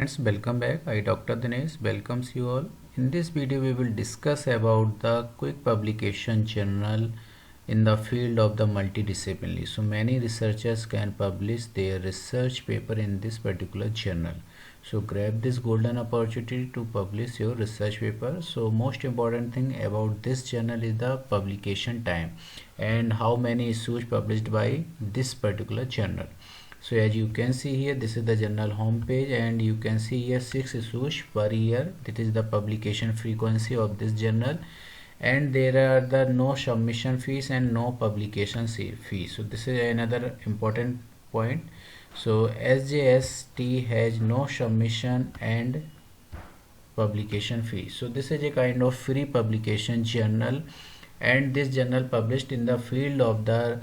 friends, welcome back. I Dr. Dinesh welcomes you all. In this video we will discuss about the quick publication journal in the field of the multidisciplinary. So many researchers can publish their research paper in this particular journal. So grab this golden opportunity to publish your research paper. So most important thing about this journal is the publication time and how many issues published by this particular journal. So as you can see here, this is the journal home page, and you can see here 6 issues per year. That is the publication frequency of this journal, and there are the no submission fees and no publication fee. So this is another important point. So SJST has no submission and publication fee. So this is a kind of free publication journal, and this journal published in the field of the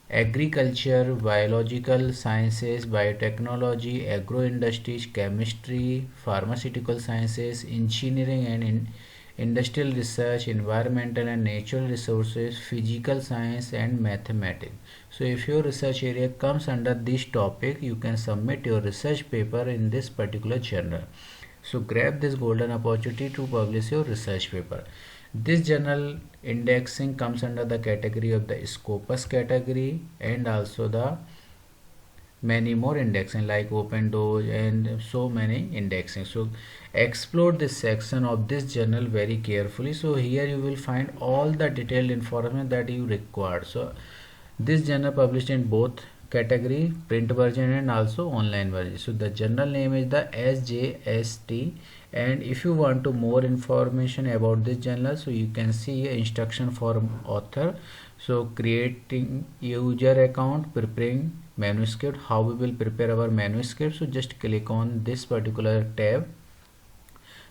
agriculture, biological sciences, biotechnology, agro industries, chemistry, pharmaceutical sciences, engineering and industrial research, environmental and natural resources, physical science and mathematics. So if your research area comes under this topic, you can submit your research paper in this particular journal. So grab this golden opportunity to publish your research paper. This journal indexing comes under the category of the Scopus category, and also the many more indexing like Open Doors and so many indexing. So explore this section of this journal very carefully. So here you will find all the detailed information that you require. So this journal published in both category, print version and also online version. So the journal name is the SJST, and if you want to more information about this journal, so you can see instruction for author. So creating user account, preparing manuscript, how we will prepare our manuscript. So just click on this particular tab.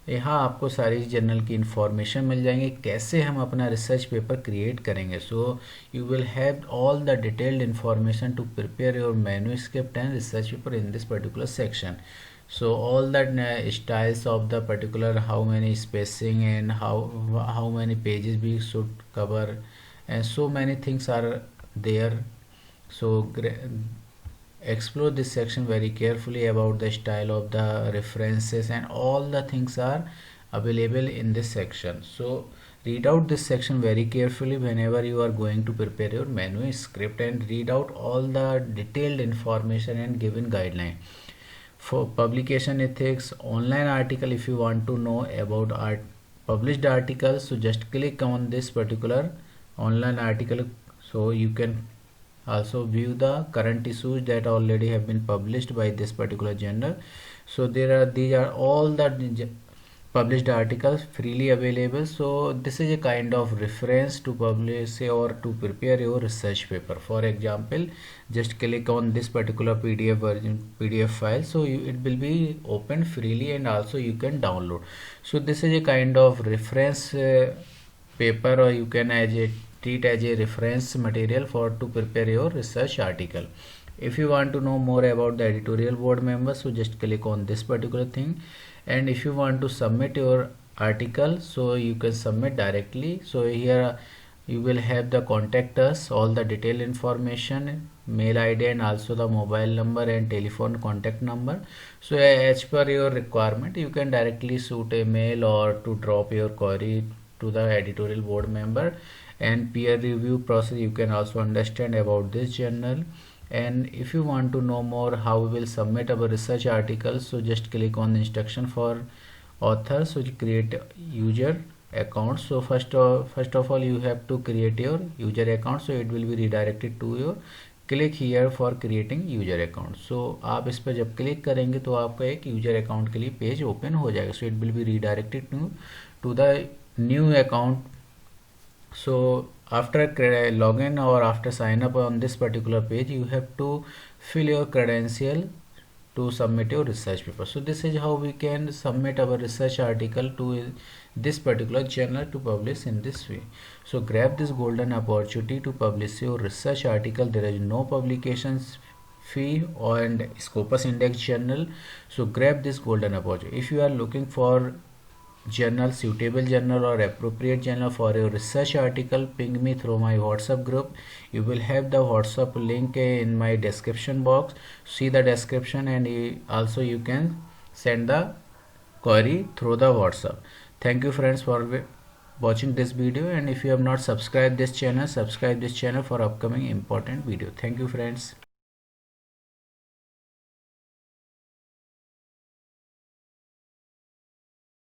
यहाँ आपको सारी journal की information मिल जाएंगे, कैसे हम अपना research paper create करेंगे. So you will have all the detailed information to prepare your manuscript and research paper in this particular section. So all the styles of the particular, how many spacing and how many pages we should cover, and so many things are there. So explore this section very carefully about the style of the references, and all the things are available in this section. So read out this section very carefully whenever you are going to prepare your manuscript, and read out all the detailed information and given guideline. For publication ethics, online article, if you want to know about published articles, so just click on this particular online article. So you can also view the current issues that already have been published by this particular journal. So these are all the published articles freely available. So this is a kind of reference to publish or to prepare your research paper. For example, just click on this particular PDF version, PDF file. So it will be open freely, and also you can download. So this is a kind of reference paper, or you can treat as a reference material for to prepare your research article. If you want to know more about the editorial board members, so just click on this particular thing. And if you want to submit your article, so you can submit directly. So here you will have the contact us, all the detailed information, mail ID, and also the mobile number and telephone contact number. So as per your requirement, you can directly shoot a mail or to drop your query to the editorial board member. And peer review process, you can also understand about this journal. And if you want to know more how we will submit our research articles, so just click on the instruction for author. So you create user account. So first of all you have to create your user account. So it will be redirected to your, click here for creating user account. So आप इस पर जब click करेंगे तो आपका एक user account के लिए पेज ओपन हो जाएगा. So it will be redirected to the new account. So after login or after sign up on this particular page, you have to fill your credential to submit your research paper. So this is how we can submit our research article to this particular journal to publish in this way. So grab this golden opportunity to publish your research article. There is no publications fee and Scopus index journal. So grab this golden opportunity. If you are looking for journal, suitable journal or appropriate journal for your research article, ping me through my WhatsApp group. You will have the WhatsApp link in my description box. See the description, and also you can send the query through the WhatsApp. Thank you friends for watching this video, and if you have not subscribed this channel, subscribe this channel for upcoming important video. Thank you friends.